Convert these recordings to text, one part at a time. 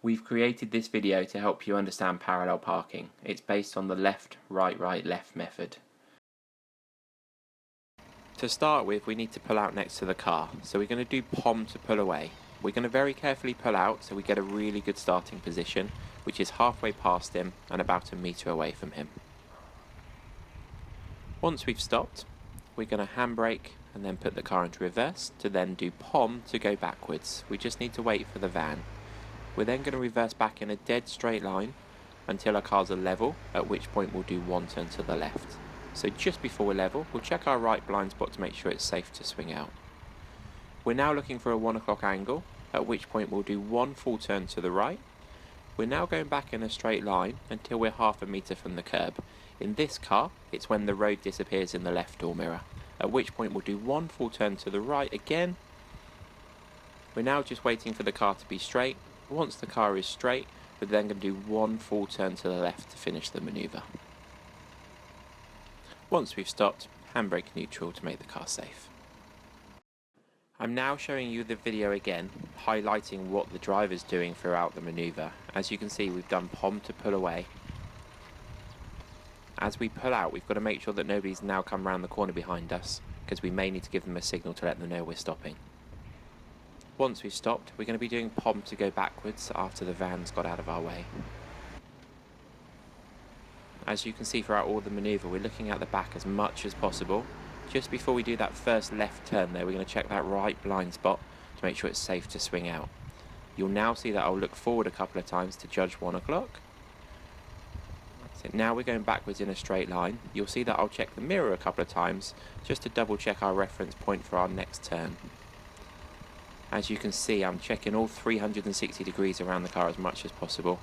We've created this video to help you understand parallel parking. It's based on the left, right, right, left method. To start with, we need to pull out next to the car. So we're going to do POM to pull away. We're going to very carefully pull out so we get a really good starting position, which is halfway past him and about a metre away from him. Once we've stopped, we're going to handbrake and then put the car into reverse to then do POM to go backwards. We just need to wait for the van. We're then going to reverse back in a dead straight line until our cars are level, at which point we'll do one turn to the left. So just before we're level, we'll check our right blind spot to make sure it's safe to swing out. We're now looking for a 1 o'clock angle, at which point we'll do one full turn to the right. We're now going back in a straight line until we're half a metre from the curb. In this car, it's when the road disappears in the left door mirror, at which point we'll do one full turn to the right again. We're now just waiting for the car to be straight. Once the car is straight, we're then going to do one full turn to the left to finish the manoeuvre. Once we've stopped, handbrake neutral to make the car safe. I'm now showing you the video again, highlighting what the driver's doing throughout the manoeuvre. As you can see, we've done POM to pull away. As we pull out, we've got to make sure that nobody's now come round the corner behind us, because we may need to give them a signal to let them know we're stopping. Once we've stopped, we're going to be doing POM to go backwards after the van's got out of our way. As you can see throughout all the manoeuvre, we're looking at the back as much as possible. Just before we do that first left turn there, we're going to check that right blind spot to make sure it's safe to swing out. You'll now see that I'll look forward a couple of times to judge 1 o'clock. So now we're going backwards in a straight line. You'll see that I'll check the mirror a couple of times just to double check our reference point for our next turn. As you can see, I'm checking all 360 degrees around the car as much as possible.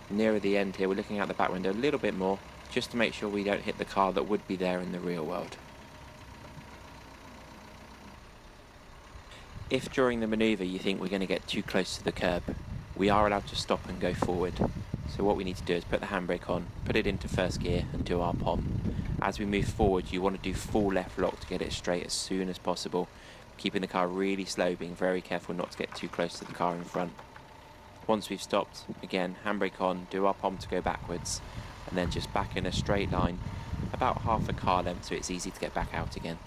Nearer the end here, we're looking out the back window a little bit more, just to make sure we don't hit the car that would be there in the real world. If during the manoeuvre you think we're going to get too close to the curb, we are allowed to stop and go forward. So what we need to do is put the handbrake on, put it into first gear and do our POM. As we move forward, you want to do full left lock to get it straight as soon as possible, keeping the car really slow, being very careful not to get too close to the car in front. Once we've stopped, again, handbrake on, do our POM to go backwards, and then just back in a straight line, about half a car length so it's easy to get back out again.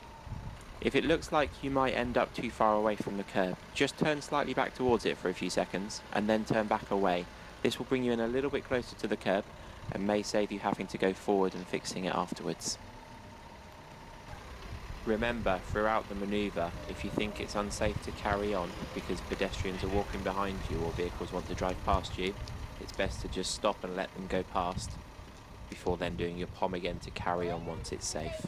If it looks like you might end up too far away from the curb, just turn slightly back towards it for a few seconds, and then turn back away. This will bring you in a little bit closer to the curb, and may save you having to go forward and fixing it afterwards. Remember, throughout the manoeuvre, if you think it's unsafe to carry on because pedestrians are walking behind you or vehicles want to drive past you, it's best to just stop and let them go past, before then doing your POM again to carry on once it's safe.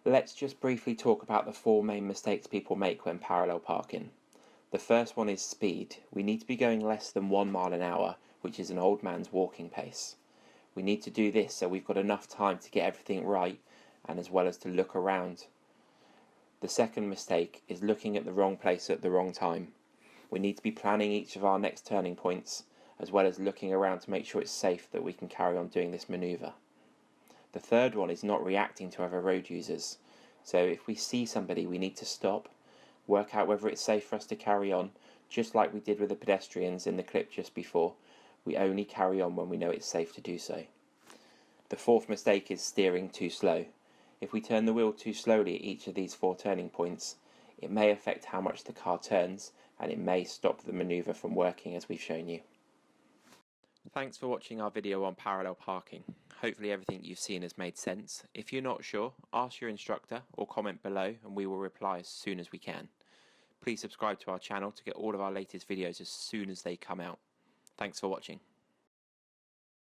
Let's just briefly talk about the 4 main mistakes people make when parallel parking. The first one is speed. We need to be going less than 1 mile an hour, which is an old man's walking pace. We need to do this so we've got enough time to get everything right and as well as to look around. The second mistake is looking at the wrong place at the wrong time. We need to be planning each of our next turning points as well as looking around to make sure it's safe that we can carry on doing this manoeuvre. The third one is not reacting to other road users. So if we see somebody, we need to stop, work out whether it's safe for us to carry on, just like we did with the pedestrians in the clip just before. We only carry on when we know it's safe to do so. The fourth mistake is steering too slow. If we turn the wheel too slowly at each of these 4 turning points, it may affect how much the car turns, and it may stop the manoeuvre from working as we've shown you. Thanks for watching our video on parallel parking. Hopefully everything you've seen has made sense. If you're not sure, ask your instructor or comment below and we will reply as soon as we can. Please subscribe to our channel to get all of our latest videos as soon as they come out. Thanks for watching.